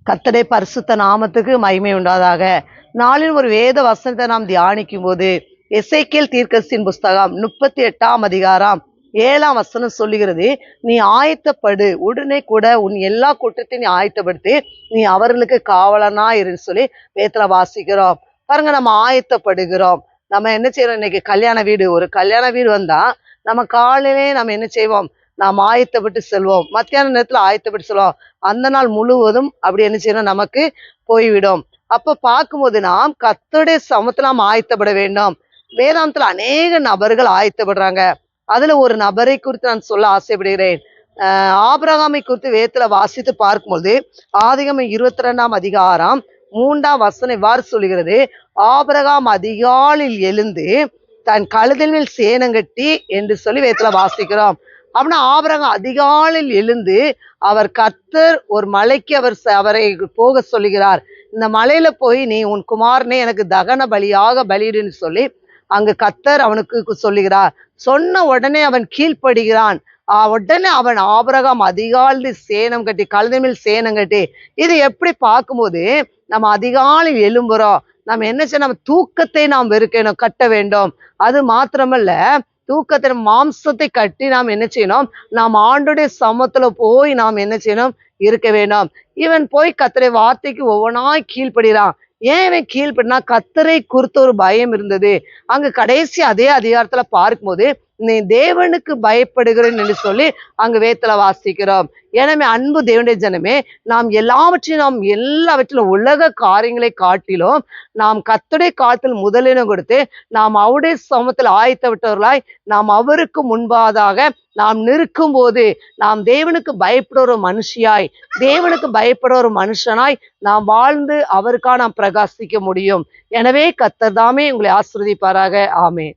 கர்த்தருடைய பரிசுத்த நாமத்துக்கு மகிமை உண்டாதாக. நாளில் ஒரு வேத வசனத்தை நாம் தியானிக்கும் போது எசேக்கியேல் தீர்க்கதரிசியின் புஸ்தகம் 38ஆம் அதிகாரம் 7ஆம் வசனம் சொல்லுகிறது, நீ ஆயத்தப்படு, உடனே கூட உன் எல்லா குற்றத்தையும் நீ ஆயத்தப்படுத்தி நீ அவர்களுக்கு காவலனா இருன்னு சொல்லி வேதத்துல வாசிக்கிறோம். பாருங்க, நம்ம ஆயத்தப்படுகிறோம். நம்ம என்ன செய்யறோம்? இன்னைக்கு ஒரு கல்யாண வீடு வந்தா நம்ம காலையிலே நம்ம என்ன செய்வோம்? நாம் ஆயத்தப்பட்டு செல்வோம். மத்தியான நேரத்துல ஆயத்தப்பட்டு செல்வோம். அந்த நாள் முழுவதும் அப்படி என்ன செய்யணும்? நமக்கு போய்விடும். அப்ப பார்க்கும்போது நாம் கர்த்தருடைய சமூகத்துல நாம் ஆயத்தப்பட வேண்டும். வேதாந்தத்துல அநேக நபர்கள் ஆயத்தப்படுறாங்க. அதுல ஒரு நபரை குறித்து நான் சொல்ல ஆசைப்படுகிறேன். ஆபிரகாமை குறித்து வேதத்துல வாசித்து பார்க்கும்போது ஆதியாகமம் 22ஆம் அதிகாரம் 3ஆம் வசனம் இவ்வாறு சொல்லுகிறது, ஆபிரகாம் அதிகாலையில் எழுந்து தன் கழுதின் மேல் சேனங்கட்டி என்று சொல்லி வேதத்துல வாசிக்கிறோம். அப்படின்னா ஆபிரகாம் அதிகாலையில் எழுந்து அவர் கர்த்தர் ஒரு மலைக்கு அவரை போக சொல்லுகிறார். இந்த மலையில போய் நீ உன் குமாரனே எனக்கு தகன பலியாக பலியிடுன்னு சொல்லி அங்கு கர்த்தர் அவனுக்கு சொல்லுகிறார். சொன்ன உடனே அவன் கீழ்ப்படுகிறான். உடனே அவன் ஆபிரகாம் அதிகாலையில் சேனம் கட்டி, கழுதை மேல் சேனம் கட்டி. இது எப்படி பார்க்கும்போது நம்ம அதிகாலையில் எழும்புறோம். நம்ம என்ன செய்யணும்? நம்ம தூக்கத்தை நாம் வெறுக்கணும், கட்ட வேண்டும். அது மாத்திரமல்ல, தூக்கத்தை மாம்சத்தை கட்டி நாம் என்ன செய்யணும்? நாம் ஆண்டுடைய சமத்துல போய் நாம் என்ன செய்யணும்? இருக்க வேணும். இவன் போய் கர்த்தருடைய வார்த்தைக்கு ஒவ்வொன்றாய் கீழ்ப்படுகிறான். ஏன் இவன் கீழ்படினா? கர்த்தரை குறித்த ஒரு பயம் இருந்தது. அங்க கடைசி அதே அதிகாரத்துல பார்க்கும்போது நீ தேவனுக்கு பயப்படுகிறேன் என்று சொல்லி அங்கு வேதத்துல வாசிக்கிறோம். எனவே அன்பு தேவனுடைய ஜனமே, நாம் எல்லாவற்றிலும் உலக காரியங்களை காட்டிலும் நாம் கர்த்தருடைய காலத்தில் முதலிடம் கொடுத்து நாம் அவருடைய சமூகத்தில் ஆயத்தப்பட்டவர்களாய் நாம் அவருக்கு முன்பாதாக நாம் நிற்கும் போது நாம் தேவனுக்கு பயப்படுற ஒரு மனுஷியாய், தேவனுக்கு பயப்படுற ஒரு மனுஷனாய் நாம் வாழ்ந்து அவருக்காக நாம் பிரகாசிக்க முடியும். எனவே கர்த்தர் தாமே உங்களை ஆசீர்வதிப்பாராக. ஆமென்.